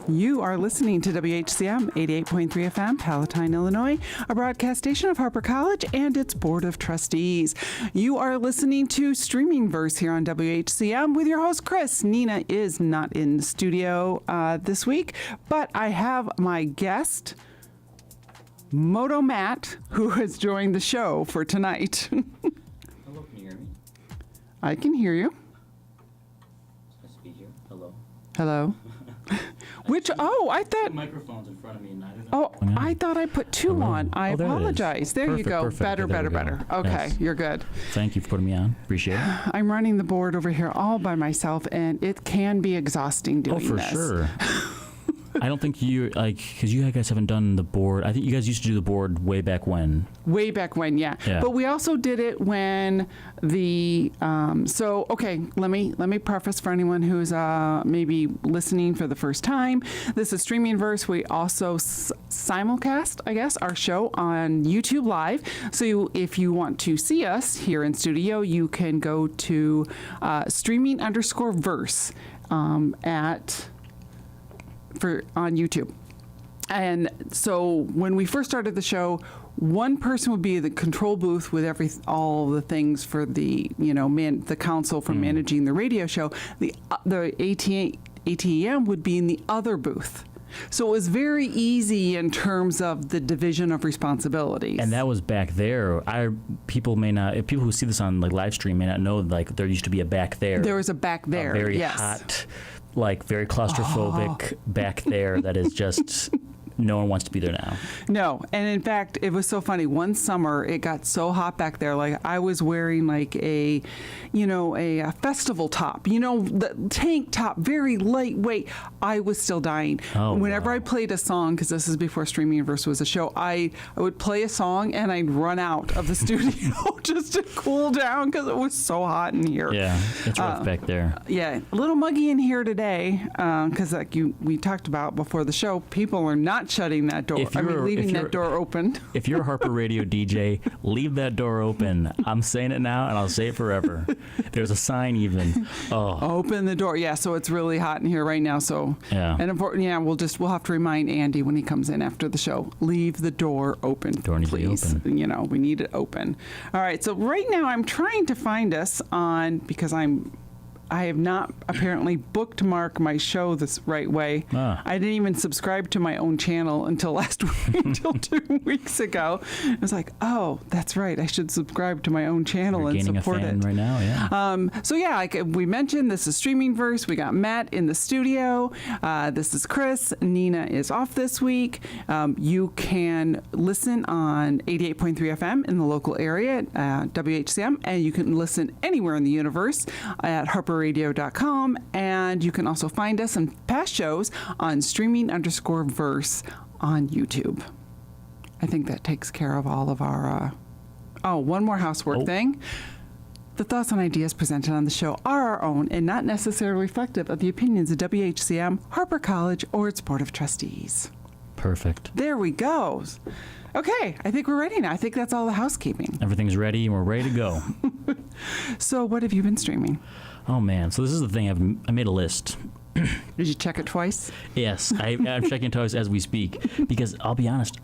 You are listening to WHCM 88.3 FM, Palatine, Illinois, a broadcast station of Harper College and its Board of Trustees. You are listening to Streaming Verse here on WHCM with your host, Chris. Nina is not in the studio this week, but I have my guest, Moto Matt, who has joined the show for tonight. Hello, can you hear me? I can hear you. It's nice to be here. Hello. Hello. I thought... The microphone's in front of me and neither. I thought I put two on. I apologize. There Perfect, you go. perfect. Better. Okay, Yes. You're good. Thank you for putting me on. Appreciate it. I'm running the board over here all by myself, and it can be exhausting doing For this. sure. I don't think because you guys haven't done the board. I think you guys used to do the board way back when. Way back when, yeah. But we also did it when the let me preface for anyone who's maybe listening for the first time. This is Streaming Verse. We also simulcast, I guess, our show on YouTube Live. So if you want to see us here in studio, you can go to streaming_verse on YouTube. And so when we first started the show, one person would be the control booth with all the things for the the council for managing the radio show. The ATEM would be in the other booth. So it was very easy in terms of the division of responsibilities. And that was back there. People who see this on live stream may not know there used to be a back there. There was a back there. A very yes. hot, very claustrophobic back there that is just no one wants to be there now. No, and in fact, it was so funny. One summer, it got so hot back there. I was wearing a festival top, the tank top, very lightweight. I was still dying. Whenever I played a song, because this is before Streaming Verse was a show, I would play a song and I'd run out of the studio just to cool down because it was so hot in here. Yeah, it's rough back there. Yeah, a little muggy in here today because we talked about before the show, people are not shutting that door. Leaving that door open. If you're a Harper Radio DJ, leave that door open. I'm saying it now, and I'll say it forever. There's a sign even. Open the door. Yeah, so it's really hot in here right now. So yeah, and we'll have to remind Andy when he comes in after the show. Leave the door open. Door needs please. to be open. We need it open. All right. So right now I'm trying to find us because I have not apparently bookmarked my show this right way. I didn't even subscribe to my own channel until last week, until 2 weeks ago. I was like, oh, that's right. I should subscribe to my own channel and support a fan it right now. Yeah. Like we mentioned, this is Streaming Verse. We got Matt in the studio. This is Chris. Nina is off this week. You can listen on 88.3 FM in the local area at WHCM, and you can listen anywhere in the universe at harperradio.com, and you can also find us in past shows on streaming_verse on YouTube. I think that takes care of all of our one more housework thing. The thoughts and ideas presented on the show are our own and not necessarily reflective of the opinions of WHCM, Harper College, or its Board of Trustees. Perfect. There we go. Okay, I think we're ready now. I think that's all the housekeeping. Everything's ready and we're ready to go. So what have you been streaming? Oh, man. So this is the thing. I made a list. Did you check it twice? Yes, I'm checking it twice as we speak. Because I'll be honest,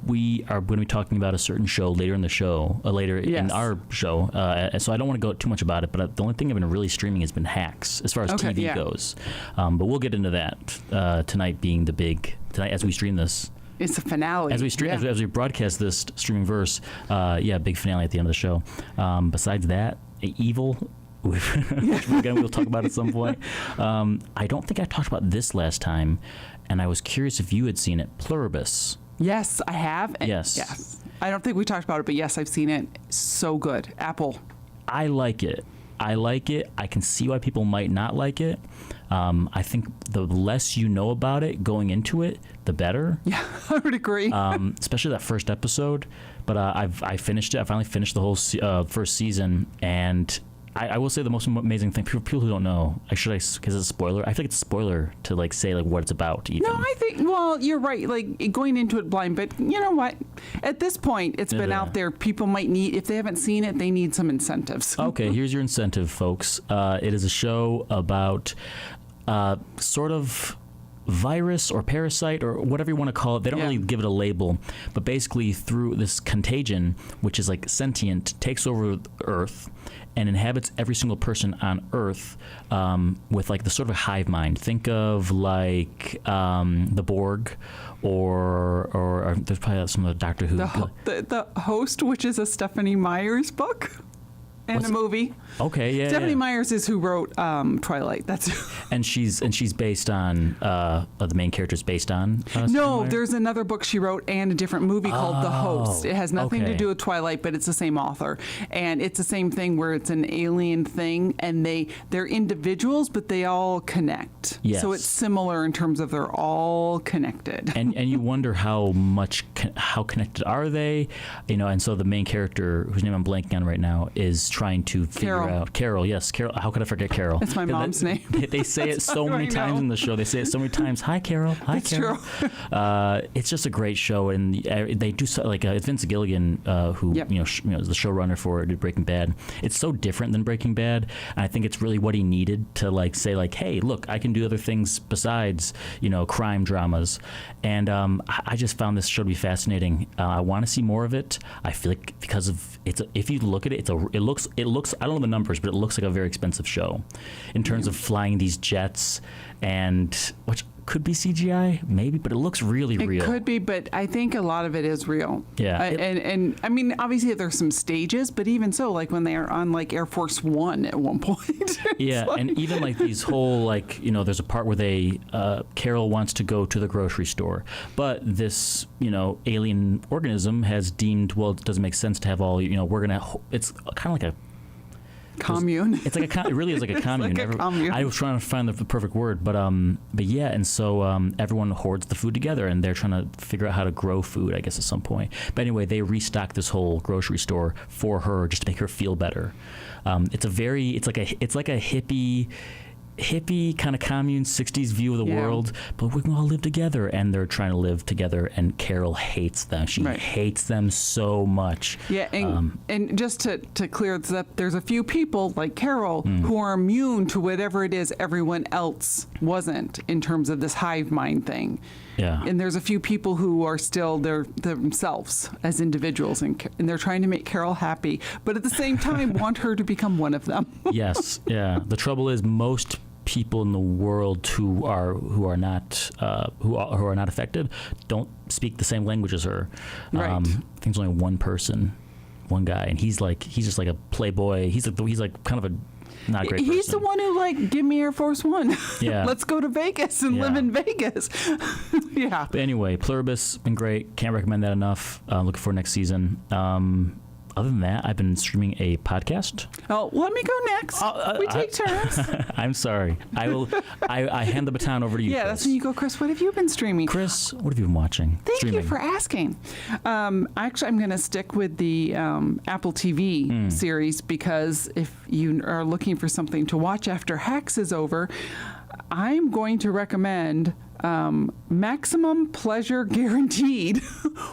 we are going to be talking about a certain show later in the show, in our show. So I don't want to go too much about it, but the only thing I've been really streaming has been Hacks, as far as TV goes. But we'll get into that tonight being tonight as we stream this. It's a finale. As we broadcast this Streaming Verse, big finale at the end of the show. Besides that, Evil which again we'll talk about at some point. I don't think I talked about this last time, and I was curious if you had seen it. Pluribus. Yes, I have. Yes. I don't think we talked about it, but yes, I've seen it. So good. Apple. I like it. I can see why people might not like it. I think the less you know about it going into it, the better. Yeah, I would agree. Especially that first episode. But I finished it. I finally finished the whole first season, and I will say the most amazing thing, people who don't know, because it's a spoiler. I feel like it's a spoiler to like say like what it's about. Even. No, I think, well, you're right. Like going into it blind, but you know what? At this point, it's been out there. People might need, if they haven't seen it, they need some incentives. Okay, here's your incentive, folks. It is a show about sort of virus or parasite or whatever you want to call it. They don't really give it a label, but basically through this contagion, which is like sentient, takes over Earth and inhabits every single person on Earth with like the sort of a hive mind. Think of like the Borg or there's probably some of the Doctor Who. The Host, which is a Stephanie Meyer's book. And a movie. Okay, yeah. Stephanie Meyers is who wrote Twilight. That's and she's based on the main character's based on. No, there's another book she wrote and a different movie called The Host. It has nothing to do with Twilight, but it's the same author, and it's the same thing where it's an alien thing, and they're individuals, but they all connect. Yes. So it's similar in terms of they're all connected. And you wonder how connected are they, and so the main character, whose name I'm blanking on right now, is trying to figure out Carol. Yes, Carol. How could I forget Carol? It's my mom's name. They say it so many times in the show. They say it so many times. Hi, Carol. Hi, It's Carol. true. It's just a great show, and they do it's Vince Gilligan who is the showrunner for Breaking Bad. It's so different than Breaking Bad, and I think it's really what he needed to like say like, hey, look, I can do other things besides crime dramas, and I just found this show to be fascinating. I want to see more of it. I feel like because of if you look at it, it looks. I don't know the numbers, but it looks like a very expensive show in terms of flying these jets, and which could be CGI, maybe, but it looks really real. It could be, but I think a lot of it is real. Yeah. And I mean, obviously there's some stages, but even so, like when they are on like Air Force One at one point. Yeah, and even like these whole there's a part where Carol wants to go to the grocery store, but this alien organism has deemed, well, it doesn't make sense to have all it's kind of like a commune. It's like it really is like a commune. Like a commune. I was trying to find the perfect word, but yeah, and so everyone hoards the food together, and they're trying to figure out how to grow food, I guess, at some point. But anyway, they restock this whole grocery store for her just to make her feel better. It's like a hippie kind of commune 60s view of the world, but we can all live together, and they're trying to live together, and Carol hates them. She hates them so much. Yeah, and just to clear this up, there's a few people like Carol who are immune to whatever it is everyone else wasn't in terms of this hive mind thing. Yeah. And there's a few people who are still themselves as individuals, and they're trying to make Carol happy, but at the same time want her to become one of them. Yes, yeah. The trouble is most people in the world who are not affected don't speak the same language as her. Right. I think there's only one guy, and he's just like a playboy. He's like kind of a not a great person. He's the one who like, give me Air Force One. Yeah. Let's go to Vegas and live in Vegas. Yeah. But anyway, Pluribus been great. Can't recommend that enough. Looking for next season. Other than that, I've been streaming a podcast. Oh, let me go next. We take turns. I'm sorry. I hand the baton over to you. Yeah, Chris. that's when you go, Chris. What have you been streaming? Chris, what have you been watching? Thank you for asking. Actually, I'm going to stick with the Apple TV series, because if you are looking for something to watch after Hacks is over, I'm going to recommend Maximum Pleasure Guaranteed,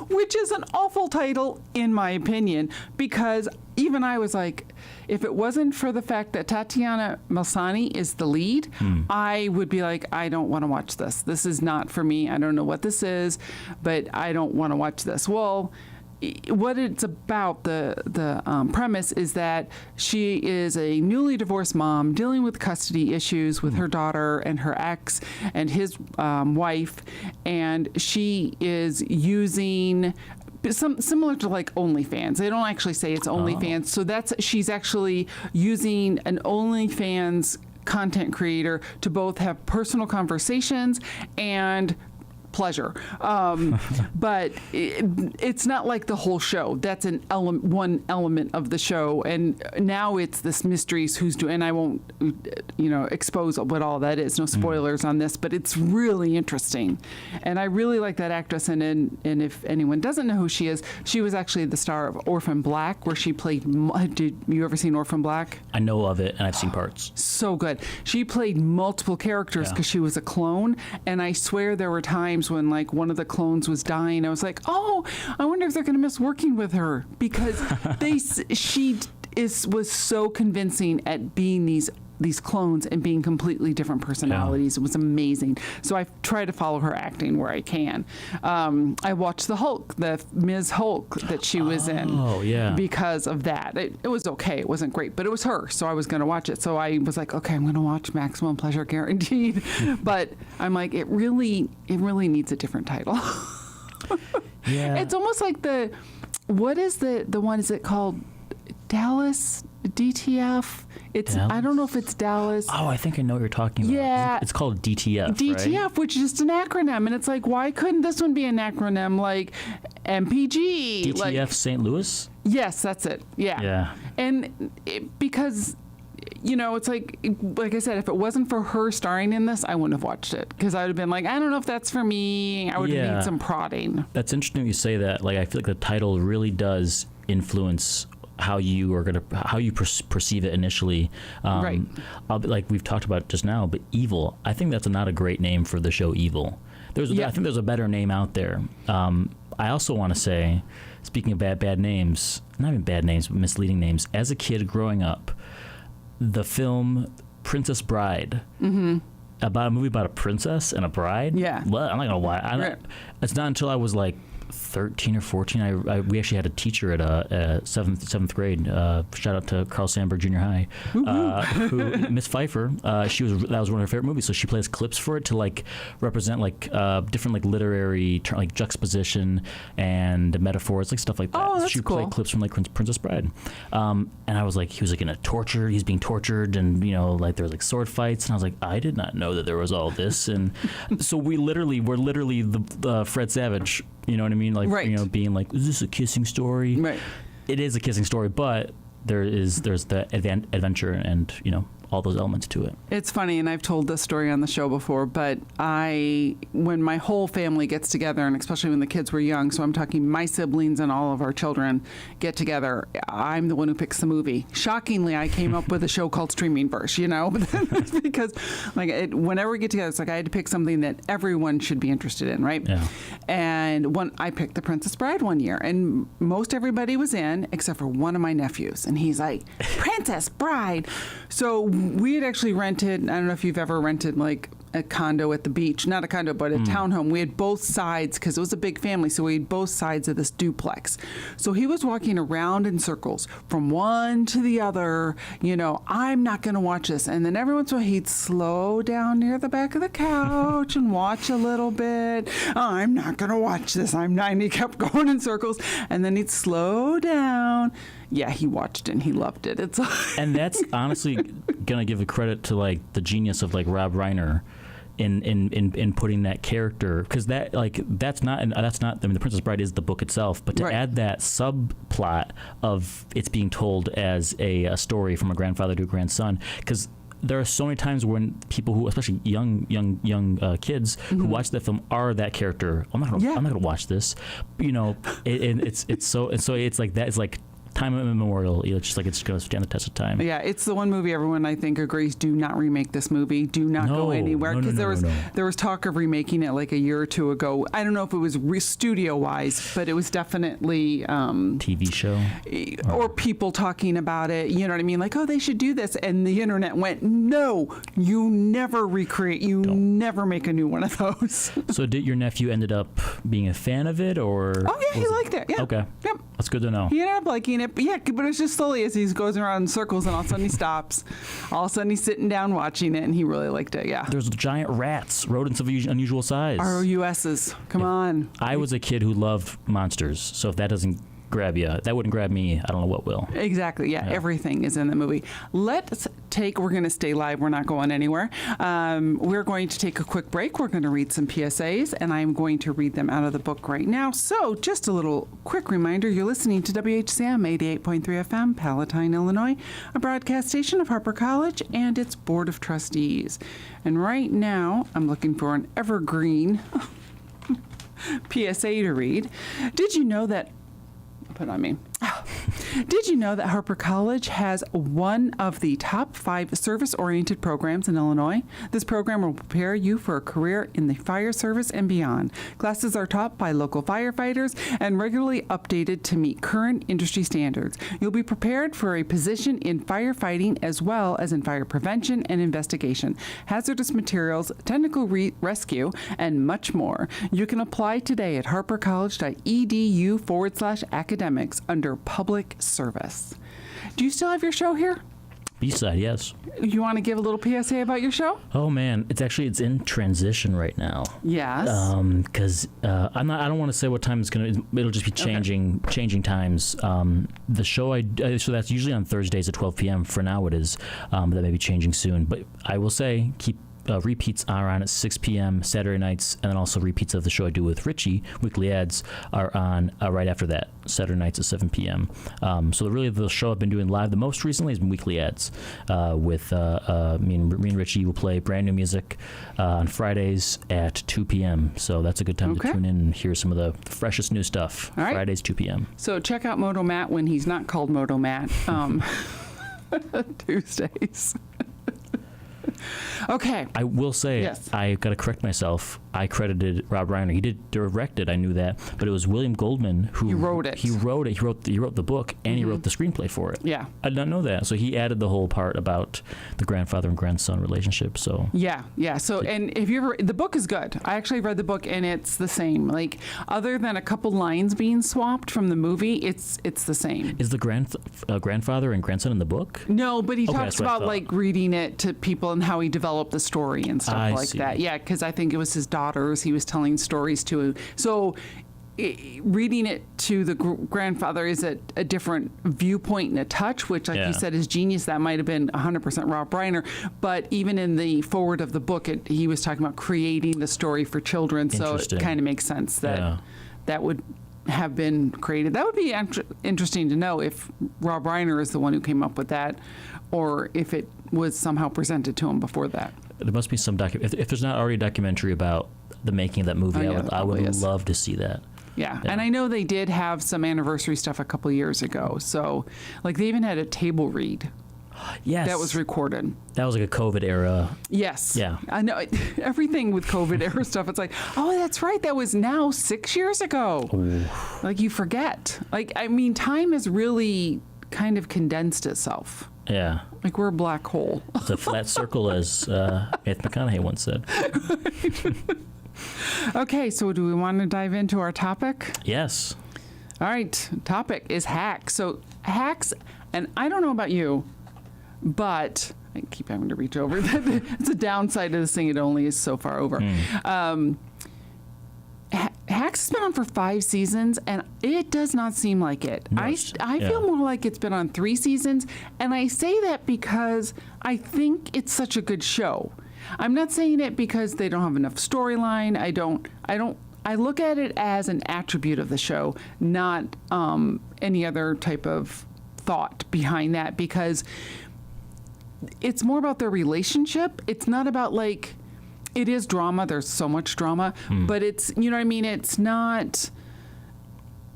which is an awful title in my opinion, because even I was like, if it wasn't for the fact that Tatiana Maslany is the lead, I would be like, I don't want to watch this. This is not for me. I don't know what this is, but I don't want to watch this. Well, what it's about, the premise is that she is a newly divorced mom dealing with custody issues with her daughter and her ex and his wife, and she is using similar to like OnlyFans. They don't actually say it's OnlyFans. So she's actually using an OnlyFans content creator to both have personal conversations and pleasure. But it's not like the whole show. That's one element of the show. And now it's this mysteries who's doing, and I won't, expose what all that is. No spoilers on this, but it's really interesting. And I really like that actress. And if anyone doesn't know who she is, she was actually the star of Orphan Black, where she played, did you ever seen Orphan Black? I know of it, and I've seen parts. So good. She played multiple characters because she was a clone. And I swear there were times when like one of the clones was dying, I was like, oh, I wonder if they're going to miss working with her, because she was so convincing at being these clones and being completely different personalities. It was amazing. So I try to follow her acting where I can. I watched the Hulk, the Ms. Hulk that she was in. Oh, yeah. Because of that. It was okay. It wasn't great, but it was her. So I was going to watch it. So I was like, okay, I'm going to watch Maximum Pleasure Guaranteed. But I'm like, it really needs a different title. Yeah. It's almost like what is the one, is it called Dallas? DTF? It's Dallas? I don't know if it's Dallas. Oh, I think I know what you're talking about. Yeah. It's called DTF, DTF, right? which is just an acronym. And it's like, why couldn't this one be an acronym like MPG? DTF St. Louis? Yes, that's it. Yeah. Yeah. And because, it's like I said, if it wasn't for her starring in this, I wouldn't have watched it, because I would have been like, I don't know if that's for me. I would have need some prodding. That's interesting you say that. Like, I feel like the title really does influence how you perceive it initially. Right. Like we've talked about just now, but Evil, I think that's not a great name for the show Evil. I think there's a better name out there. I also want to say, speaking of bad names, not even bad names, but misleading names, as a kid growing up, the film Princess Bride, about a movie about a princess and a bride. Yeah. Well, I'm not gonna lie. It's not until I was like 13 or 14, we actually had a teacher at seventh grade. Shout out to Carl Sandburg Junior High, who Miss Pfeiffer. That was one of her favorite movies. So she plays clips for it to like represent like different like literary like juxtaposition and metaphors, like stuff like that. Oh, that's she cool. played clips from like Princess Bride, and I was like, he was like he's being tortured, and like there was like sword fights, and I was like, I did not know that there was all this, and so we're literally the Fred Savage. You know what I mean? Like, right. Being like, is this a kissing story? Right. It is a kissing story, but there's the adventure and, all those elements to it. It's funny, and I've told this story on the show before, but when my whole family gets together, and especially when the kids were young, so I'm talking my siblings and all of our children get together, I'm the one who picks the movie. Shockingly, I came up with a show called Streaming Verse, because whenever we get together, it's like I had to pick something that everyone should be interested in, right? Yeah. And I picked The Princess Bride one year, and most everybody was in, except for one of my nephews, and he's like, Princess Bride! So we had actually rented, I don't know if you've ever rented like a condo at the beach, not a condo, but a townhome. We had both sides, because it was a big family, so we had both sides of this duplex. So he was walking around in circles from one to the other, I'm not going to watch this. And then every once in a while he'd slow down near the back of the couch and watch a little bit. I'm not going to watch this. And he kept going in circles, and then he'd slow down. Yeah, he watched it and he loved it. And that's honestly gonna give a credit to like the genius of like Rob Reiner in putting that character, because that's not the Princess Bride is the book itself, but to add that subplot of it's being told as a story from a grandfather to a grandson, because there are so many times when people who, especially young kids who watch that film, are that character. I'm not gonna watch this, it's like that. It's like time immemorial. It's just like it's going to stand the test of time. Yeah, it's the one movie everyone I think agrees, do not remake this movie. Do not go anywhere, because there was talk of remaking it like a year or two ago. I don't know if it was studio wise, but it was definitely TV show or people talking about it. You know what I mean? Like, oh, they should do this, and the internet went, no, you never recreate, never make a new one of those. So did your nephew ended up being a fan of it, or? Oh yeah, he liked it. Yeah. Okay. Yep. That's good to know. He ended up liking it, but it's just slowly as he goes around in circles, and all of a sudden he stops. All of a sudden he's sitting down watching it, and he really liked it. Yeah. There's giant rats, rodents of unusual size. ROUSs. Come on. I was a kid who loved monsters, so if that doesn't grab you, that wouldn't grab me, I don't know what will. Exactly. Yeah. Everything is in the movie. We're going to stay live. We're not going anywhere. We're going to take a quick break. We're going to read some PSAs, and I'm going to read them out of the book right now. So just a little quick reminder, you're listening to WHCM 88.3 FM, Palatine, Illinois, a broadcast station of Harper College and its Board of Trustees. And right now, I'm looking for an evergreen PSA to read. Did you know that Did you know that Harper College has one of the top 5 service-oriented programs in Illinois? This program will prepare you for a career in the fire service and beyond. Classes are taught by local firefighters and regularly updated to meet current industry standards. You'll be prepared for a position in firefighting as well as in fire prevention and investigation, hazardous materials, technical rescue, and much more. You can apply today at harpercollege.edu/academics under public service. Do you still have your show here? B-side, yes. You want to give a little PSA about your show? Oh man, it's in transition right now. Yes. Because I don't want to say what time it's gonna. It'll just be changing times. The show so that's usually on Thursdays at 12 p.m. For now it is. That may be changing soon, but I will say keep. Repeats are on at 6 p.m. Saturday nights, and then also repeats of the show I do with Richie, weekly ads, are on right after that, Saturday nights at 7 p.m. So really the show I've been doing live the most recently has been weekly ads with me and Richie will play brand new music on Fridays at 2 p.m. So that's a good time to tune in and hear some of the freshest new stuff. All right. Fridays, 2 p.m. So check out Moto Matt when he's not called Moto Matt. Tuesdays. Okay. I will say, yes. I got to correct myself. I credited Rob Reiner. He did direct it. I knew that, but it was William Goldman who wrote it. He wrote it. He wrote the book and he wrote the screenplay for it. Yeah. I did not know that. So he added the whole part about the grandfather and grandson relationship. So yeah. So and if you ever, the book is good. I actually read the book and it's the same. Like other than a couple lines being swapped from the movie, it's the same. Is the grandfather and grandson in the book? No, but he talks about like reading it to people and how he developed the story and stuff like that. Yeah, because I think it was his daughters he was telling stories to. So reading it to the grandfather is a different viewpoint and a touch, which like you said is genius. That might have been 100% Rob Reiner. But even in the forward of the book, he was talking about creating the story for children. So it kind of makes sense that that would have been created. That would be interesting to know if Rob Reiner is the one who came up with that or if it was somehow presented to him before that. There must be some if there's not already a documentary about the making of that movie, I would love to see that. Yeah, and I know they did have some anniversary stuff a couple years ago. So, like, they even had a table read. Yes. That was recorded. That was like a COVID era. Yes. Yeah. I know. Everything with COVID era stuff, it's like, oh, that's right. That was now 6 years ago. Ooh. Like, you forget. Like, I mean, time has really kind of condensed itself. Yeah. Like we're a black hole. It's a flat circle, as Ed McConaughey once said. Okay, so do we want to dive into our topic? Yes. All right, topic is hacks. So hacks, and I don't know about you, but I keep having to reach over. It's a downside of this thing. It only is so far over. Hacks has been on for 5 seasons, and it does not seem like it. No, I feel more like it's been on 3 seasons, and I say that because I think it's such a good show. I'm not saying it because they don't have enough storyline. I look at it as an attribute of the show, not any other type of thought behind that, because it's more about their relationship. It's not about like... It is drama. There's so much drama, but it's, you know what I mean? It's not,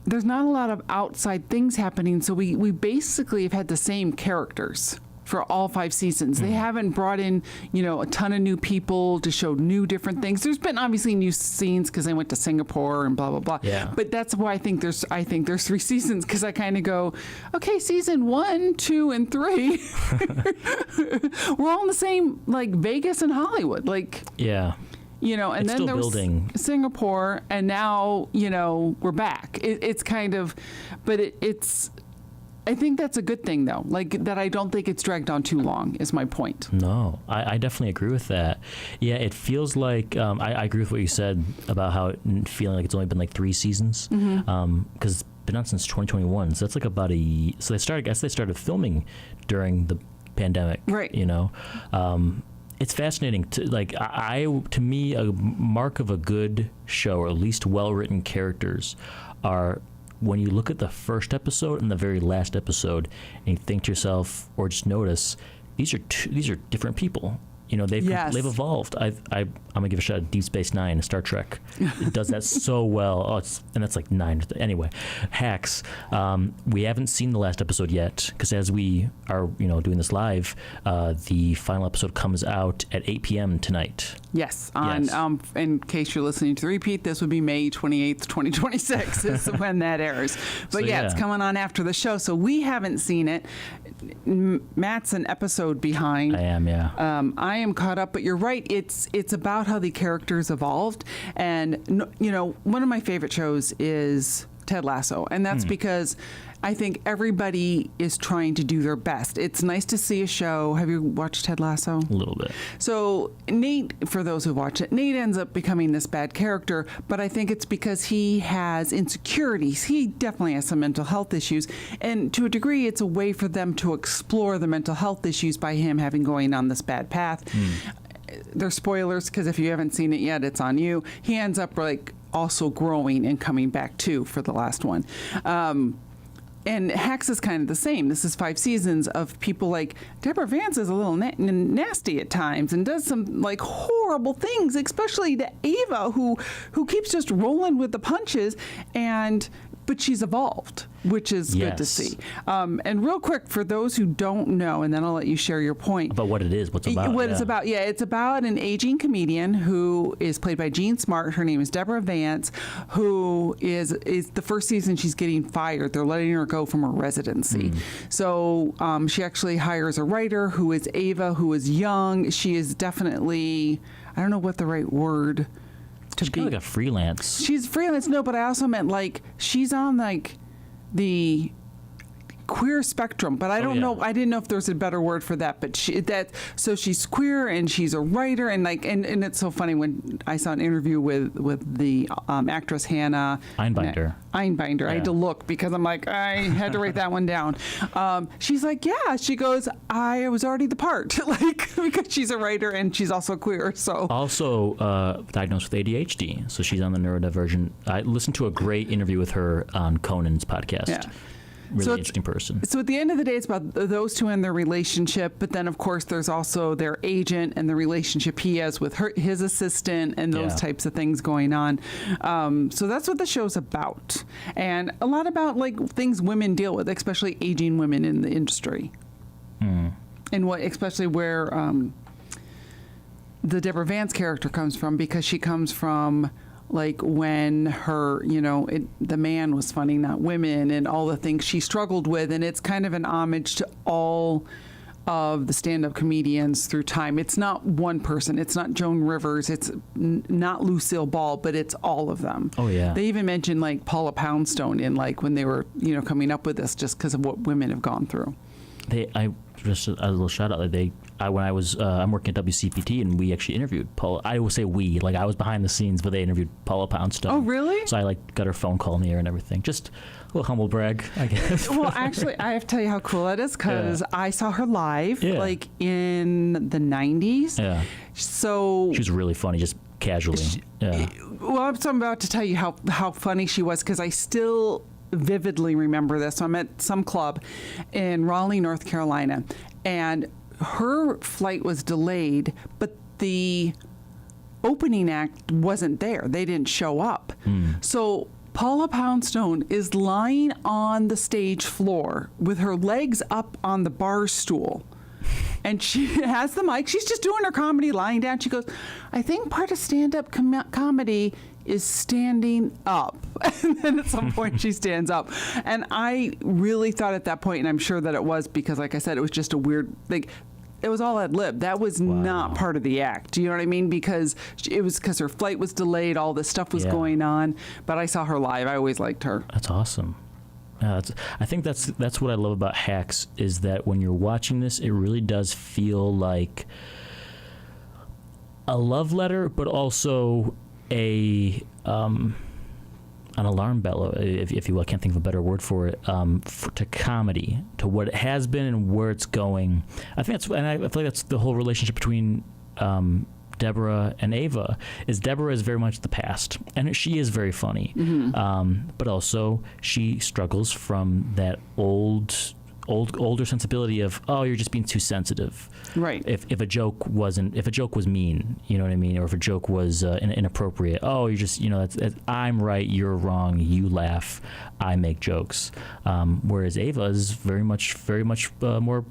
there's not a lot of outside things happening. So we basically have had the same characters for all 5 seasons. They haven't brought in, a ton of new people to show new different things. There's been obviously new scenes because they went to Singapore and blah, blah, blah. Yeah. But that's why I think there's 3 seasons, because I kind of go, okay, season 1, 2, and 3. We're all in the same, like Vegas and Hollywood. Like, yeah. and it's then still there was building. Singapore, and now, we're back. It's kind of, but it's, I think that's a good thing, though. Like, that I don't think it's dragged on too long is my point. No, I definitely agree with that. Yeah, it feels like, I agree with what you said about how feeling like it's only been like 3 seasons. Because it's been on since 2021. So that's like about so I guess they started filming during the pandemic. Right. It's fascinating to to me, a mark of a good show, or at least well-written characters, are when you look at the first episode and the very last episode, and you think to yourself, or just notice, these are different people. They've evolved. I'm gonna give a shout out to Deep Space Nine, Star Trek. It does that so well. And that's like 9. Anyway, Hacks. We haven't seen the last episode yet, because as we are doing this live, the final episode comes out at 8 p.m. tonight. Yes. In case you're listening to the repeat, this would be May 28th, 2026 is when that airs. But it's coming on after the show, so we haven't seen it. Matt's an episode behind. I am, yeah. I am caught up, but you're right. It's about how the characters evolved, and one of my favorite shows is Ted Lasso, and that's because I think everybody is trying to do their best. It's nice to see a show. Have you watched Ted Lasso? A little bit. So Nate, for those who watch it, Nate ends up becoming this bad character, but I think it's because he has insecurities. He definitely has some mental health issues, and to a degree, it's a way for them to explore the mental health issues by him having going on this bad path. They're spoilers, because if you haven't seen it yet, it's on you. He ends up also growing and coming back too for the last one. And Hacks is kind of the same. This is 5 seasons of people like Deborah Vance is a little nasty at times and does some horrible things, especially to Ava, who keeps just rolling with the punches, but she's evolved, which is good to see. And real quick, for those who don't know, and then I'll let you share your point. About what it is, what's about. What it's about, it's about an aging comedian who is played by Jean Smart. Her name is Deborah Vance, who is the first season she's getting fired. They're letting her go from her residency. So she actually hires a writer who is Ava, who is young. She is definitely, I don't know what the right word She's kind of like a freelance. She's freelance, no, but I also meant she's on the queer spectrum, but I don't know. I didn't know if there's a better word for that. But so she's queer and she's a writer, and it's so funny when I saw an interview with the actress Hannah Einbinder. Yeah. I had to look because I'm I had to write that one down. She's she goes, I was already the part, because she's a writer and she's also queer. So also diagnosed with ADHD, so she's on the neurodivergent. I listened to a great interview with her on Conan's podcast. Yeah. Really interesting person. So at the end of the day, it's about those two and their relationship. But then, of course, there's also their agent and the relationship he has with his assistant and those types of things going on. So that's what the show's about. And a lot about things women deal with, especially aging women in the industry. And especially where the Deborah Vance character comes from, because she comes from when her, the man was funding not women, and all the things she struggled with. And it's kind of an homage to all of the stand-up comedians through time. It's not one person. It's not Joan Rivers. It's not Lucille Ball, but it's all of them. Oh, yeah. They even mentioned Paula Poundstone in when they were, coming up with this, just because of what women have gone through. Just a little shout out. When I was, I'm working at WCPT, and we actually interviewed Paula. I will say we, I was behind the scenes, but they interviewed Paula Poundstone. Oh, really? So I got her phone call in the air and everything. Just a little humble brag, I guess. Well, actually, I have to tell you how cool that is, because I saw her live, in the 90s. Yeah. So she was really funny, just casually. Well, I'm about to tell you how funny she was, because I still vividly remember this. So I'm at some club in Raleigh, North Carolina, and her flight was delayed, but the opening act wasn't there. They didn't show up. So Paula Poundstone is lying on the stage floor with her legs up on the bar stool. And she has the mic. She's just doing her comedy, lying down. She goes, I think part of stand-up comedy is standing up. And then at some point she stands up. And I really thought at that point, and I'm sure that it was because, like I said, it was just a weird, all ad lib. That was not part of the act. Do you know what I mean? Because it was because her flight was delayed. All this stuff was going on. But I saw her live. I always liked her. That's awesome. I think that's what I love about Hacks is that when you're watching this, it really does feel like a love letter, but also an alarm bell, if you will. I can't think of a better word for it, to comedy, to what it has been and where it's going. I think I feel like that's the whole relationship between Deborah and Ava. Deborah is very much the past, and she is very funny, but also she struggles from that older sensibility of, oh, you're just being too sensitive. Right. If a joke was mean, you know what I mean, or if a joke was inappropriate, oh, you're just, I'm right, you're wrong, you laugh, I make jokes. Whereas Ava is very much more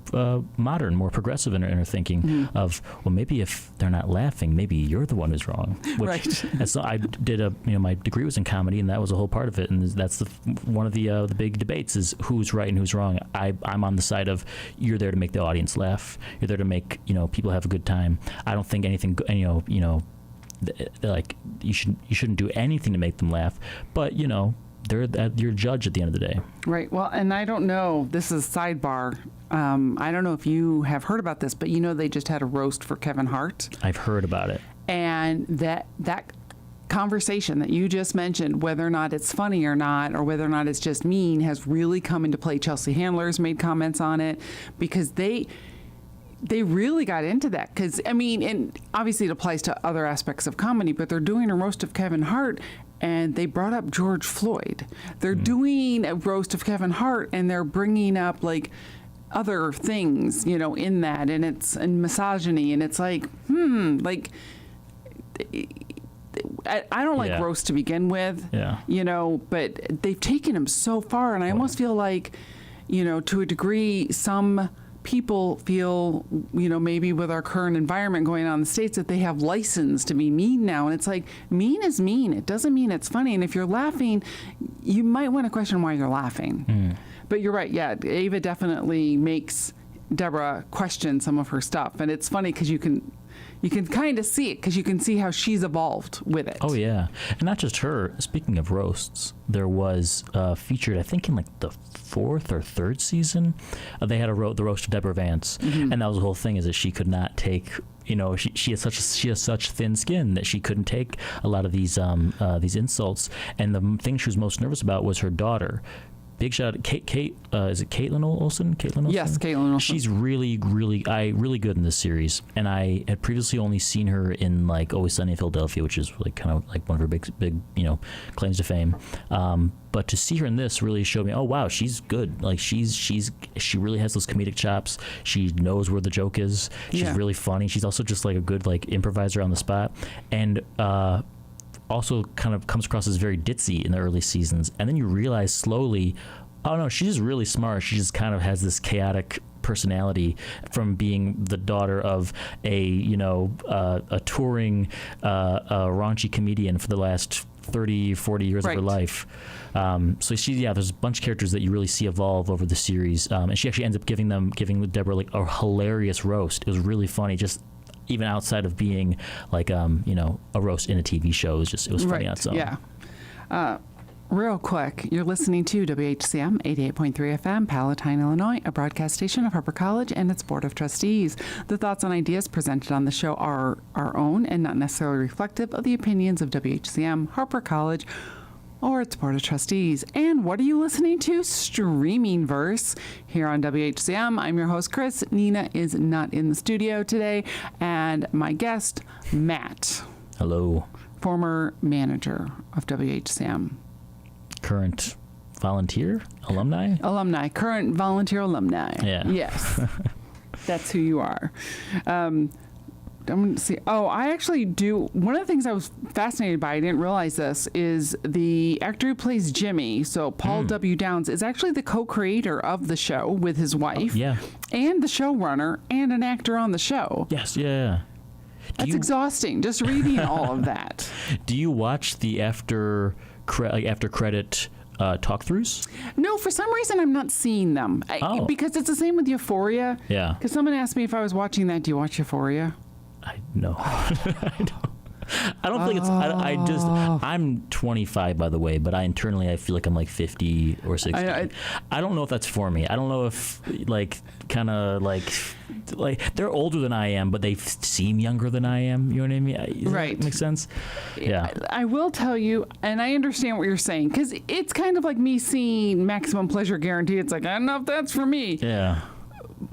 modern, more progressive in her thinking of, well, maybe if they're not laughing, maybe you're the one who's wrong. Which, right. So I did my degree was in comedy, and that was a whole part of it, and that's one of the big debates is who's right and who's wrong. I'm on the side of you're there to make the audience laugh. You're there to make people have a good time. I don't think anything like you shouldn't do anything to make them laugh. But they're your judge at the end of the day. Right. Well, and I don't know. This is sidebar. I don't know if you have heard about this, but they just had a roast for Kevin Hart. I've heard about it. And that conversation that you just mentioned, whether or not it's funny or not, or whether or not it's just mean, has really come into play. Chelsea Handler's made comments on it because they really got into that. Because, and obviously it applies to other aspects of comedy, but they're doing a roast of Kevin Hart, and they brought up George Floyd. They're doing a roast of Kevin Hart, and they're bringing up, like, other things, in that, and it's and misogyny, and it's like, I don't like roast to begin with, but they've taken him so far, and I almost feel like, to a degree, some people feel, maybe with our current environment going on in the States, that they have license to be mean now, and it's like, mean is mean. It doesn't mean it's funny, and if you're laughing, you might want to question why you're laughing. But you're right, Ava definitely makes Deborah question some of her stuff, and it's funny because you can kind of see it because you can see how she's evolved with it. Oh, yeah. And not just her. Speaking of roasts, there was featured, I think, in like the 4th or 3rd season, they had the roast of Deborah Vance. And that was the whole thing, is that she could not take, she has such thin skin that she couldn't take a lot of these insults. And the thing she was most nervous about was her daughter. Big shout out to Kate. Is it Caitlin Olsen? Yes, Caitlin Olsen. She's really good in this series, and I had previously only seen her in like Always Sunny in Philadelphia, which is like kind of like one of her big claims to fame. But to see her in this really showed me, oh wow, she's good. Like she really has those comedic chops. She knows where the joke is. She's really funny. She's also just like a good like improviser on the spot, and also kind of comes across as very ditzy in the early seasons, and then you realize slowly, oh no, she's just really smart. She just kind of has this chaotic personality from being the daughter of a touring raunchy comedian for the last 30-40 years of her life. So there's a bunch of characters that you really see evolve over the series, and she actually ends up giving Deborah like a hilarious roast. It was really funny, just even outside of being like a roast in a TV show. It was funny on its own. Yeah. Real quick, you're listening to WHCM 88.3 FM, Palatine, Illinois, a broadcast station of Harper College and its Board of Trustees. The thoughts and ideas presented on the show are our own and not necessarily reflective of the opinions of WHCM, Harper College, or its Board of Trustees. And what are you listening to? Streaming Verse here on WHCM. I'm your host, Chris. Nina is not in the studio today. And my guest, Matt. Hello. Former manager of WHCM. Current volunteer? Alumni? Alumni. Current volunteer alumni. Yeah. Yes. That's who you are. I'm going to see. Oh, I actually do. One of the things I was fascinated by, I didn't realize this, is the actor who plays Jimmy, so Paul W. Downs, is actually the co-creator of the show with his wife. And the showrunner and an actor on the show. Yes, yeah. That's exhausting, just reading all of that. Do you watch the after credit talk-throughs? No, for some reason I'm not seeing them. Because it's the same with Euphoria. Yeah. Because someone asked me if I was watching that. Do you watch Euphoria? No. I don't. I don't think it's. I'm 25, by the way, but I feel like I'm like 50 or 60. I don't know if that's for me. I don't know if like they're older than I am, but they seem younger than I am. You know what I mean? Does that make sense? Yeah. I will tell you, and I understand what you're saying, because it's kind of like me seeing Maximum Pleasure Guarantee. It's like, I don't know if that's for me. Yeah.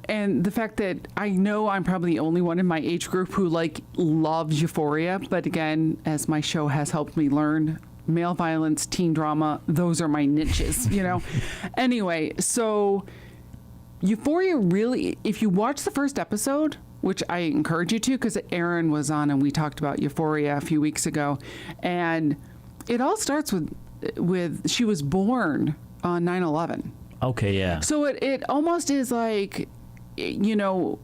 And the fact that I know I'm probably the only one in my age group who loves Euphoria, but again, as my show has helped me learn, male violence, teen drama, those are my niches, Anyway, so Euphoria really, if you watch the first episode, which I encourage you to, because Aaron was on and we talked about Euphoria a few weeks ago, and it all starts with she was born on 9/11. Okay, yeah. So it almost is like, showcasing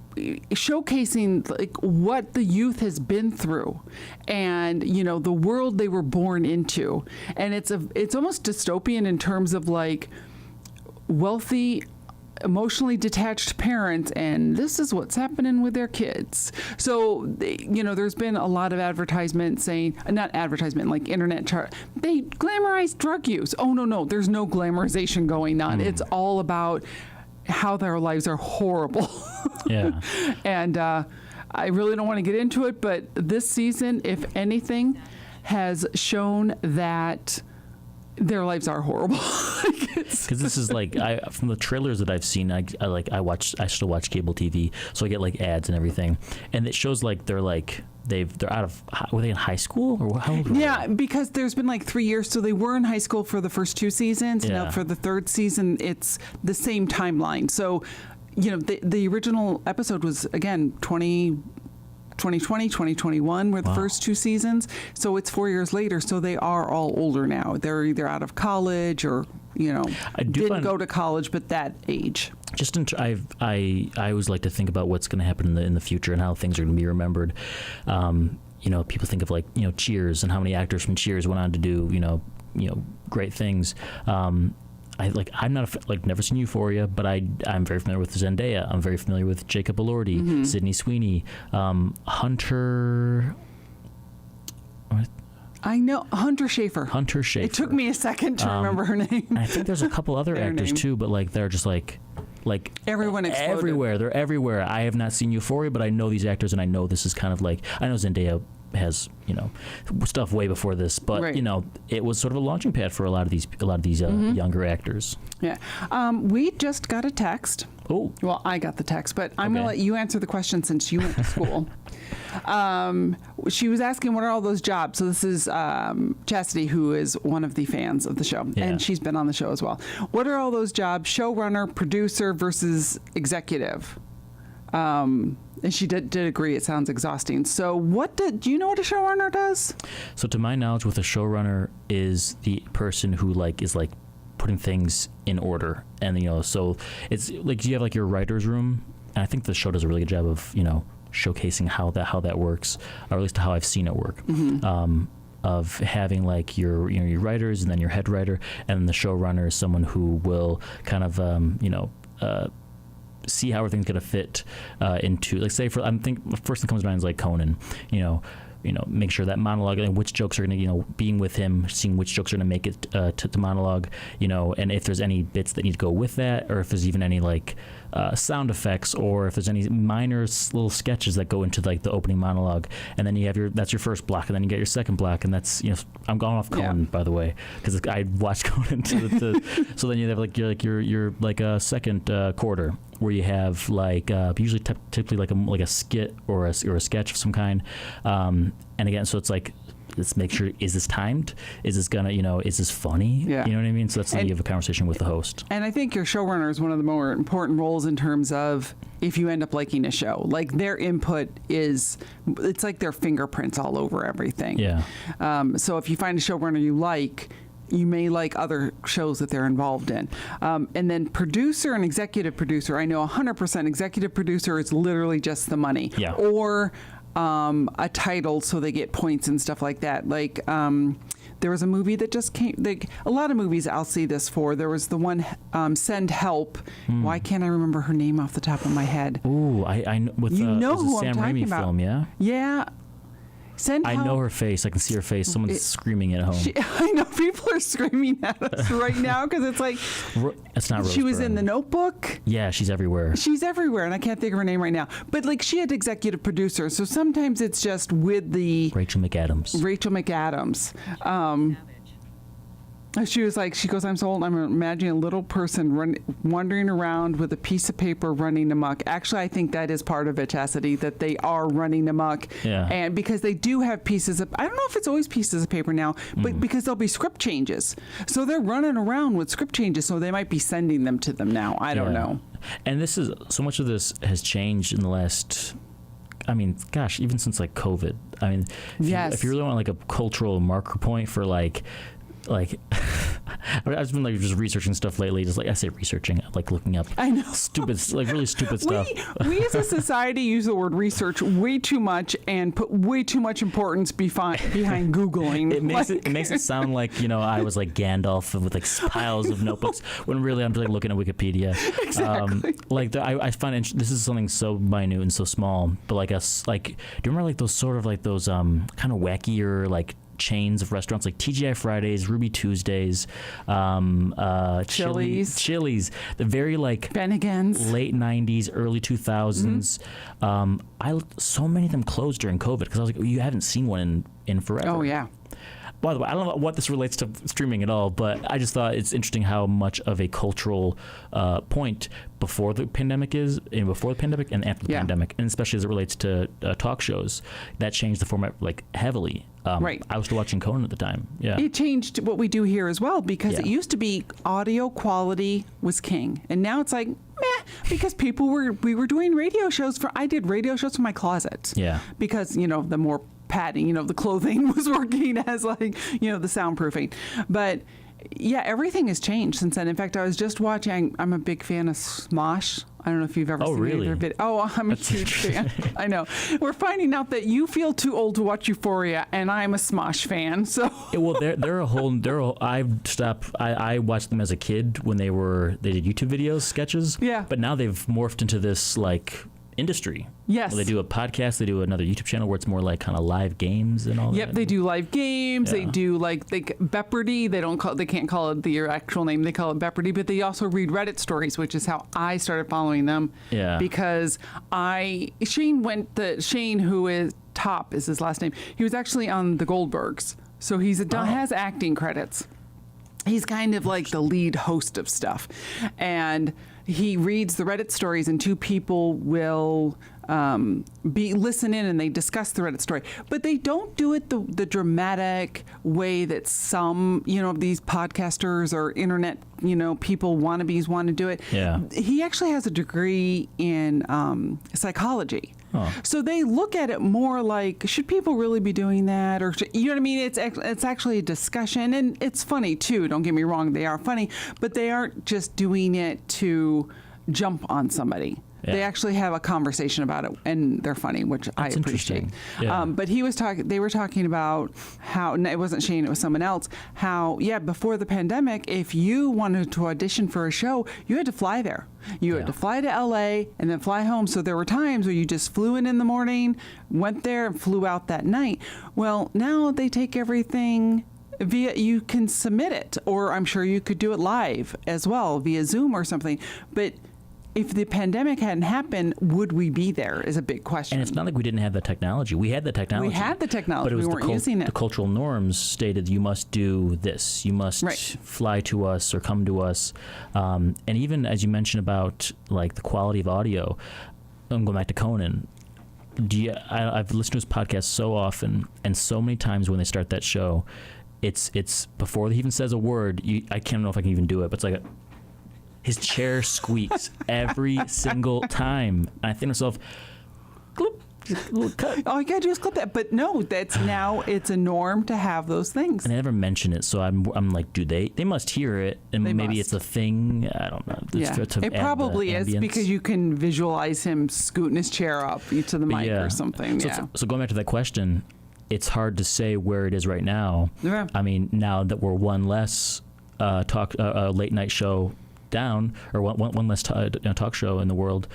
like what the youth has been through, and the world they were born into, and it's almost dystopian in terms of like wealthy, emotionally detached parents, and this is what's happening with their kids. So, there's been a lot of advertisement saying, not advertisement, like internet chart, they glamorize drug use. Oh, no, there's no glamorization going on. It's all about how their lives are horrible. Yeah. And I really don't want to get into it, but this season, if anything, has shown that their lives are horrible. Because this is like, from the trailers that I've seen, I still watch cable TV, so I get like ads and everything, and it shows like they're out of, were they in high school or how old were they? Because there's been like 3 years, so they were in high school for the first 2 seasons. Yeah. Now for the 3rd season, it's the same timeline. So, the original episode was again 2020, 2021 were the first 2 seasons. So it's 4 years later. So they are all older now. They're either out of college or, didn't go to college, but that age. I always like to think about what's going to happen in the future and how things are going to be remembered. People think of Cheers and how many actors from Cheers went on to do, great things. I'm not never seen Euphoria, but I'm very familiar with Zendaya. I'm very familiar with Jacob Elordi, Sydney Sweeney, Hunter. I know Hunter Schafer. It took me a second to remember her name. I think there's a couple other actors too, but they're just like everyone exploded. Everywhere. They're everywhere. I have not seen Euphoria, but I know these actors, and I know this is kind of like, I know Zendaya has stuff way before this, but it was sort of a launching pad for a lot of these younger actors. Yeah. We just got a text. Oh. Well, I got the text, but I'm going to let you answer the question since you went to school. She was asking, what are all those jobs? So this is Chastity, who is one of the fans of the show, and she's been on the show as well. What are all those jobs? Showrunner, producer versus executive. And she did agree it sounds exhausting. So do you know what a showrunner does? So to my knowledge, with a showrunner is the person who is putting things in order. And, so it's like you have your writer's room. And I think the show does a really good job of, showcasing how that works, or at least how I've seen it work. Of having your writers and then your head writer, and then the showrunner is someone who will kind of, see how everything's going to fit into, say, I think the first thing that comes to mind is Conan, make sure that monologue and which jokes are going to, being with him, seeing which jokes are going to make it to monologue, and if there's any bits that need to go with that, or if there's even any sound effects, or if there's any minor little sketches that go into the opening monologue, and then you have that's your first block, and then you get your second block, and that's I'm going off Conan by the way, because I watched Conan so then you have your second quarter where you have usually typically a skit or a sketch of some kind, and again, so it's let's make sure, is this timed? Is this gonna, is this funny? Yeah. You know what I mean? So that's how you have a conversation with the host. And I think your showrunner is one of the more important roles in terms of if you end up liking a show. Their input it's like their fingerprints all over everything. Yeah. So if you find a showrunner you may like other shows that they're involved in. And then producer and executive producer, I know 100% executive producer is literally just the money. Yeah. Or a title so they get points and stuff like that. there was a movie that just came. A lot of movies I'll see this for. There was the one, Send Help. Why can't I remember her name off the top of my head? Ooh, I know with you know it was who a Sam I'm talking Raimi about. film, yeah. Yeah. Send Help. I know her face. I can see her face. Someone's screaming at home. I know people are screaming at us right now because it's like it's not. She was Rose in The Byrne. Notebook. Yeah, she's everywhere. She's everywhere, and I can't think of her name right now. But like, she had executive producer, so sometimes it's just with the Rachel McAdams. She was like, she goes, I'm so old, I'm imagining a little person wandering around with a piece of paper running amok. Actually, I think that is part of it, Chastity, that they are running amok. Yeah. And because they do have pieces of, I don't know if it's always pieces of paper now, but because there'll be script changes. So they're running around with script changes, so they might be sending them to them now. I don't know. And this is, so much of this has changed in the last, I mean, gosh, even since like COVID. I mean, if you really want like a cultural marker point for like I've been like just researching stuff lately. Just like I say, researching, like looking up. I know, stupid, like really stupid stuff. We as a society use the word research way too much and put way too much importance behind Googling. It makes it sound like, you know, I was like Gandalf with like piles of notebooks when really I'm just like looking at Wikipedia. Exactly. I find this is something so minute and so small, but like us, like, do you remember like those sort of like those kind of wackier like chains of restaurants like TGI Fridays, Ruby Tuesdays, Chili's, the very like Bennigan's, late 90s, early 2000s. So many of them closed during COVID because I was like, you haven't seen one in forever. Oh yeah. By the way, I don't know what this relates to streaming at all, but I just thought it's interesting how much of a cultural point before the pandemic and after the pandemic, and especially as it relates to talk shows, that changed the format like heavily. Right. I was still watching Conan at the time. Yeah. It changed what we do here as well because it used to be audio quality was king, and now it's like meh, because we were doing radio shows I did radio shows from my closet. Yeah. Because the more padding, the clothing was working as like, the soundproofing. But yeah, everything has changed since then. In fact, I was just watching, I'm a big fan of Smosh. I don't know if you've ever seen any of their videos. Oh, I'm a huge fan. I know. We're finding out that you feel too old to watch Euphoria, and I'm a Smosh fan. So I watched them as a kid when they did YouTube videos, sketches. Yeah. But now they've morphed into this like industry. Yes. They do a podcast, they do another YouTube channel where it's more like kind of live games and all that. Yep, they do live games. They do like Beppardy. They can't call it the actual name. They call it Beppardy, but they also read Reddit stories, which is how I started following them. Yeah. Because Shane, who is Top is his last name. He was actually on the Goldbergs. So has acting credits. He's kind of like the lead host of stuff. And he reads the Reddit stories, and two people will listen in and they discuss the Reddit story. But they don't do it the dramatic way that some, these podcasters or internet, people, wannabes want to do it. Yeah. He actually has a degree in psychology. Oh. So they look at it more like, should people really be doing that? Or, you know what I mean? It's actually a discussion, and it's funny too. Don't get me wrong. They are funny, but they aren't just doing it to jump on somebody. Yeah. They actually have a conversation about it, and they're funny, which I appreciate. Yeah. But they were talking about how, it wasn't Shane, it was someone else, how, before the pandemic, if you wanted to audition for a show, you had to fly there. You had to fly to LA and then fly home. So there were times where you just flew in the morning, went there, and flew out that night. Well, now they take everything you can submit it, or I'm sure you could do it live as well via Zoom or something. But if the pandemic hadn't happened, would we be there is a big question. And it's not like we didn't have the technology. We had the technology. But it was we weren't using it. The cultural norms stated you must do this. You must fly to us or come to us. And even as you mentioned about like the quality of audio, I'm going back to Conan. I've listened to his podcast so often, and so many times when they start that show, it's before he even says a word. I can't know if I can even do it, but it's like his chair squeaks every single time. And I think to myself, clip, cut. All you gotta do is clip that. But no, it's a norm to have those things. And I never mention it, so I'm like, do they must hear it, and maybe it's a thing. I don't know. It probably is because you can visualize him scooting his chair up to the mic or something. So going back to that question, it's hard to say where it is right now. Yeah. I mean, now that we're one less late night show down, or one less talk show in the world,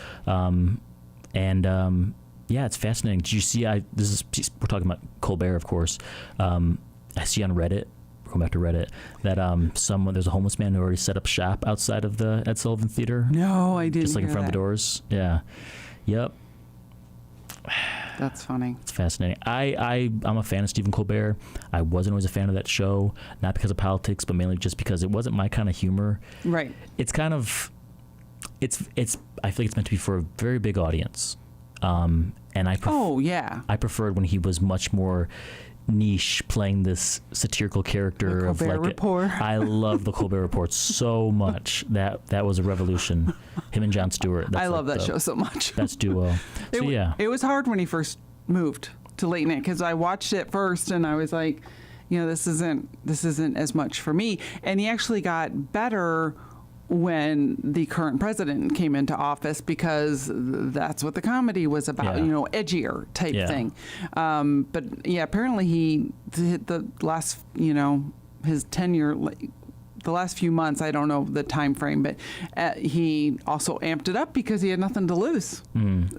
yeah, it's fascinating. Did you see? We're talking about Colbert, of course. I see on Reddit, going back to Reddit, that there's a homeless man who already set up shop outside of the Ed Sullivan Theater. No, I didn't. Just like in front of the doors. Yeah. Yep. That's funny. It's fascinating. I'm a fan of Stephen Colbert. I wasn't always a fan of that show, not because of politics, but mainly just because it wasn't my kind of humor. Right. It's kind of, I feel like it's meant to be for a very big audience. And I preferred when he was much more niche, playing this satirical character the of Colbert like Report. I love the Colbert Report so much. That was a revolution. Him and Jon Stewart. I love that show so much. That's duo. It was hard when he first moved to late night because I watched it first and I was like, this isn't as much for me. And he actually got better when the current president came into office because that's what the comedy was about, edgier type thing. But yeah, apparently he hit the last, his tenure, the last few months, I don't know the time frame, but he also amped it up because he had nothing to lose.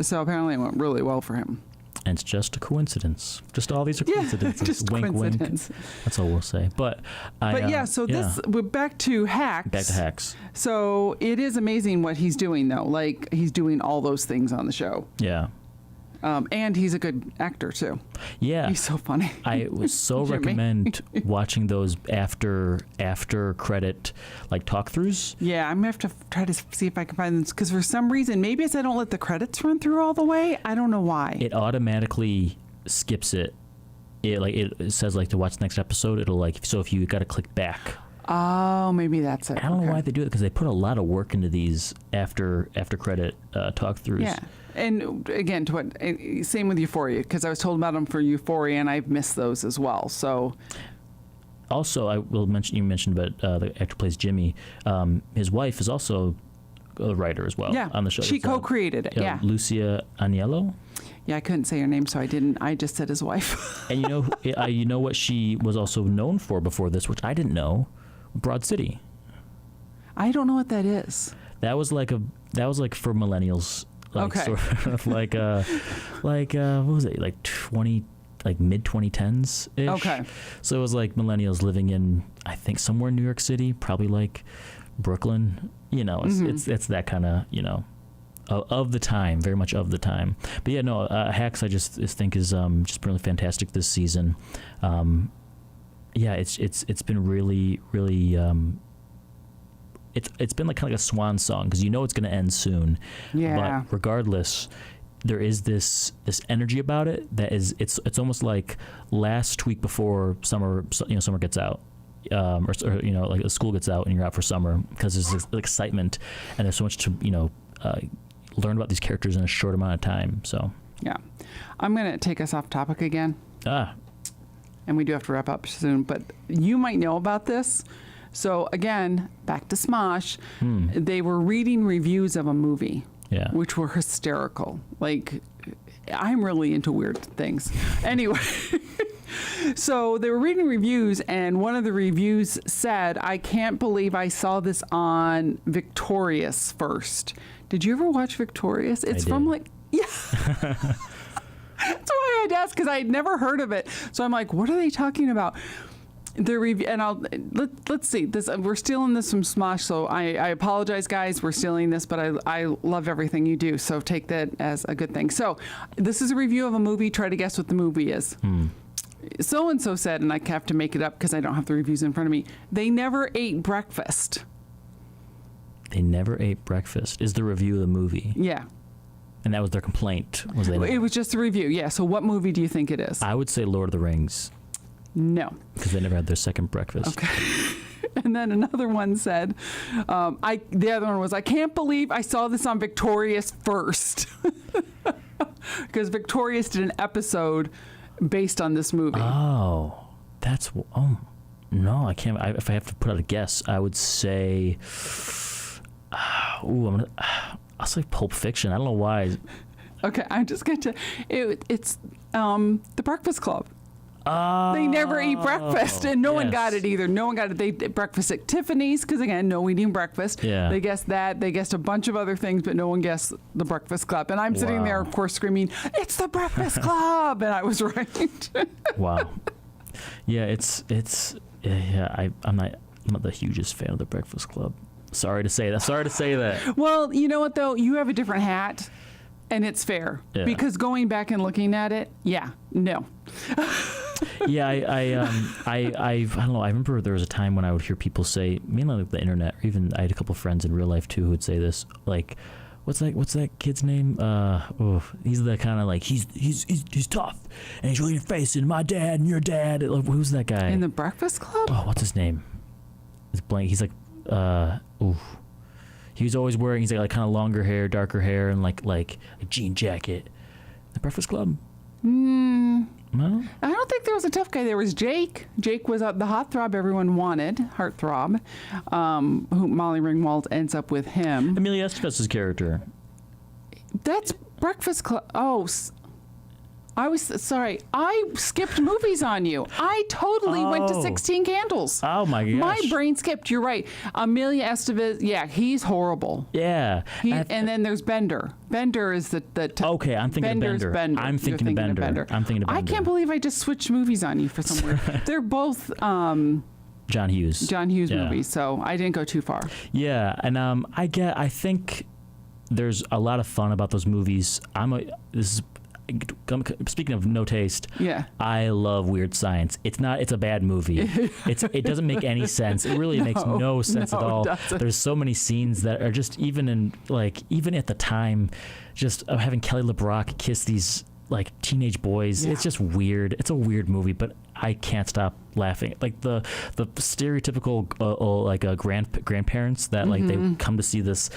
So apparently it went really well for him. And it's just a coincidence. Just all these are coincidences. Just wink, coincidence. wink. That's all we'll say. But we're back to Hacks. Back to Hacks. So it is amazing what he's doing, though. Like, he's doing all those things on the show. Yeah. And he's a good actor, too. Yeah. He's so funny. I would so recommend watching those after credit, like, talk-throughs. Yeah, I'm going to have to try to see if I can find them. Because for some reason, maybe it's I don't let the credits run through all the way. I don't know why. It automatically skips it. It says, like, to watch the next episode, it'll, like, so if you got to click back. Oh, maybe that's it. I don't know why they do it, because they put a lot of work into these after credit talk-throughs. Yeah. And again, same with Euphoria, because I was told about them for Euphoria, and I've missed those as well. So, also, I will mention, you mentioned about the actor who plays Jimmy. His wife is also a writer as well on the show. She co-created it. Lucia Aniello. Yeah, I couldn't say her name, so I didn't. I just said his wife. And you know what she was also known for before this, which I didn't know, Broad City. I don't know what that is. That was like for millennials. Like, okay. Sort of like what was it, like mid 2010s ish. Okay. So it was like millennials living in, I think, somewhere in New York City, probably like Brooklyn. It's that kind of of the time, very much of the time. But yeah, no, Hacks I just think is just really fantastic this season. It's been really, really. It's been like kind of like a swan song, because it's going to end soon. Yeah. But regardless, there is this energy about it that is it's almost like last week before summer gets out, or like the school gets out and you're out for summer, because there's this excitement and there's so much to learn about these characters in a short amount of time. So yeah, I'm going to take us off topic again. And we do have to wrap up soon, but you might know about this. So again, back to Smosh, they were reading reviews of a movie, which were hysterical. Like, I'm really into weird things. Anyway, so they were reading reviews, and one of the reviews said, "I can't believe I saw this on Victorious first." Did you ever watch Victorious? It's from That's why I had to ask, because I had never heard of it. So I'm like, what are they talking about? The review, and let's see this. We're stealing this from Smosh, so I apologize, guys. We're stealing this, but I love everything you do, so take that as a good thing. So this is a review of a movie. Try to guess what the movie is. So and so said, and I have to make it up because I don't have the reviews in front of me. They never ate breakfast. They never ate breakfast is the review of the movie. Yeah. And that was their complaint. It was just a review. Yeah. So what movie do you think it is? I would say Lord of the Rings. No. Because they never had their second breakfast. Okay. And then another one said, the other one was, I can't believe I saw this on Victorious first. Because Victorious did an episode based on this movie. Oh, no, I can't. If I have to put out a guess, I would say, I'll say Pulp Fiction. I don't know why. Okay, I'm just going to, it's The Breakfast Club. They never eat breakfast, and no one got it either. No one got it. They did breakfast at Tiffany's because, again, no eating breakfast. Yeah. They guessed that. They guessed a bunch of other things, but no one guessed the Breakfast Club. And I'm sitting there, of course, screaming, "It's the Breakfast Club!" And I was right. Wow. Yeah, I'm not the hugest fan of the Breakfast Club. Sorry to say that. Well, you know what, though? You have a different hat, and it's fair. Yeah. Because going back and looking at it, no. Yeah, I don't know. I remember there was a time when I would hear people say, mainly on the internet, or even I had a couple friends in real life too who would say this, like, what's that kid's name? He's the kind of like he's tough and he's really in your face, and my dad and your dad. Who's that guy? In the Breakfast Club? Oh, what's his name? It's blank. He's like, he was always wearing. He's like kind of longer hair, darker hair, and like a jean jacket. The Breakfast Club. No? I don't think there was a tough guy. There was Jake. Jake was the heartthrob everyone wanted, heartthrob, who Molly Ringwald ends up with him. Amelia Estevez's character. That's Breakfast Club. Oh, I was sorry. I skipped movies on you. I totally went to 16 Candles. Oh my gosh. My brain skipped. You're right. Amelia Estevez. Yeah, he's horrible. Yeah. And then there's Bender. Bender is the okay, I'm thinking Bender's of Bender. Bender. I'm thinking of Bender. I'm thinking of Bender. I can't believe I just switched movies on you for somewhere. They're both John Hughes movies, so I didn't go too far. Yeah, and I think there's a lot of fun about those movies. Speaking of no taste, I love Weird Science. It's a bad movie. It doesn't make any sense. It really makes no sense at all. There's so many scenes that are just even at the time, just having Kelly LeBrock kiss these like teenage boys. It's just weird. It's a weird movie, but I can't stop laughing. Like the stereotypical grandparents that like they come to see this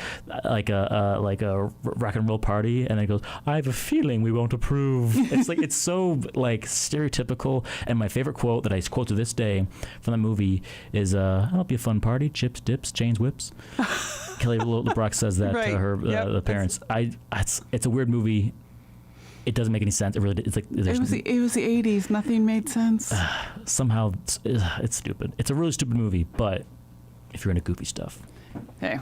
like a rock and roll party, and it goes, I have a feeling we won't approve. It's so like stereotypical. And my favorite quote that I quote to this day from the movie is, "It'll be a fun party. Chips, dips, chains, whips." Kelly LeBrock says that to her the parents. It's a weird movie. It doesn't make any sense. It really. It's like it was the 80s. Nothing made sense. Somehow it's stupid. It's a really stupid movie, but if you're into goofy stuff. Hey.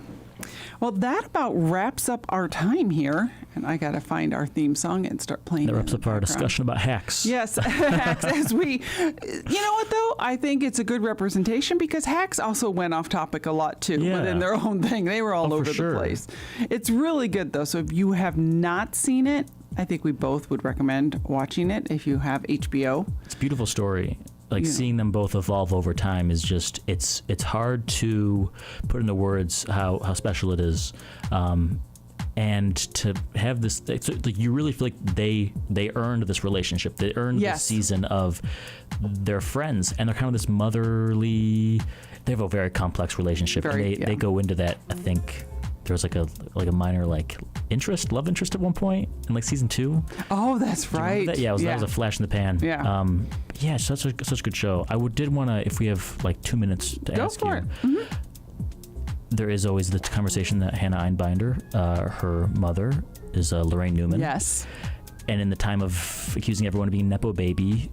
Well, that about wraps up our time here. And I got to find our theme song and start playing it. That wraps up our discussion about hacks. Yes, hacks. You know what, though? I think it's a good representation because hacks also went off topic a lot, too. Yeah. But in their own thing, they were all over the place. It's really good, though. So if you have not seen it, I think we both would recommend watching it if you have HBO. It's a beautiful story. Like seeing them both evolve over time is just it's hard to put into words how special it is, and to have this, like, you really feel like they earned this relationship. They earned this season of their friends, and they're kind of this motherly. They have a very complex relationship, and they go into that. I think there was like a minor like love interest at one point in like season 2. Oh, that's right. That? Yeah, that was a flash in the pan. Yeah. Such a good show. I did want to, if we have like 2 minutes to ask you. Go for it. Mm-hmm. There is always the conversation that Hannah Einbinder, her mother, is Lorraine Newman. Yes. And in the time of accusing everyone of being Nepo baby,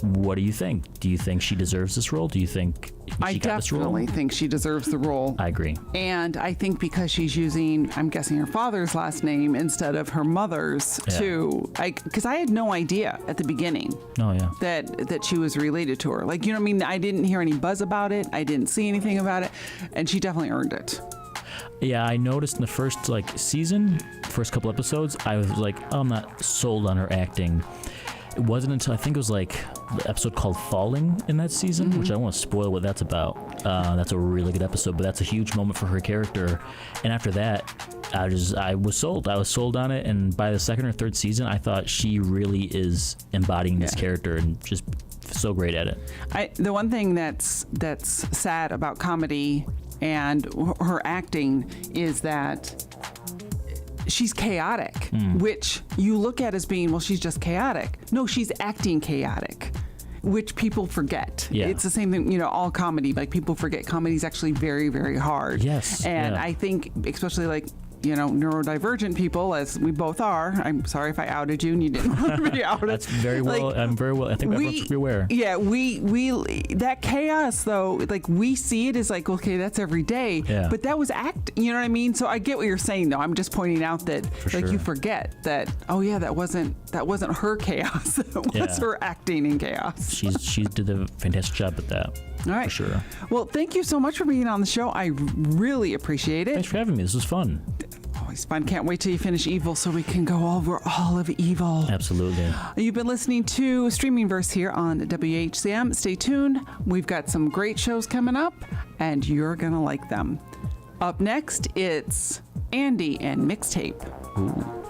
what do you think? Do you think she deserves this role? Do you think she got this role? I definitely think she deserves the role. I agree. And I think because she's using, I'm guessing, her father's last name instead of her mother's too. Because I had no idea at the beginning that she was related to her. Like, you know what I mean? I didn't hear any buzz about it. I didn't see anything about it. And she definitely earned it. Yeah, I noticed in the first first couple episodes, I was like, oh, I'm not sold on her acting. It wasn't until I think it was like the episode called Falling in that season, which I don't want to spoil what that's about. That's a really good episode, but that's a huge moment for her character. And after that, I was sold. I was sold on it. And by the second or third season, I thought she really is embodying this character and just so great at it. The one thing that's sad about comedy and her acting is that she's chaotic, which you look at as being, well, she's just chaotic. No, she's acting chaotic, which people forget. Yeah. It's the same thing, all comedy, like people forget comedy's actually very, very hard. Yes. And I think, especially like neurodivergent people, as we both are. I'm sorry if I outed you and you didn't want to be outed. That's very well. I'm very well. I think everyone should be aware. Yeah, we that chaos though, like we see it as like, okay, that's every day. Yeah. But that was you know what I mean? So I get what you're saying though. I'm just pointing out that you forget that. Oh yeah, that wasn't her chaos. That was her acting in chaos. She did a fantastic job at that. All right. For sure. Well, thank you so much for being on the show. I really appreciate it. Thanks for having me. This was fun. Always fun. Can't wait till you finish Evil so we can go over all of Evil. Absolutely. You've been listening to Streaming Verse here on WHCM. Stay tuned. We've got some great shows coming up, and you're going to like them. Up next, it's Andy and Mixtape. Ooh.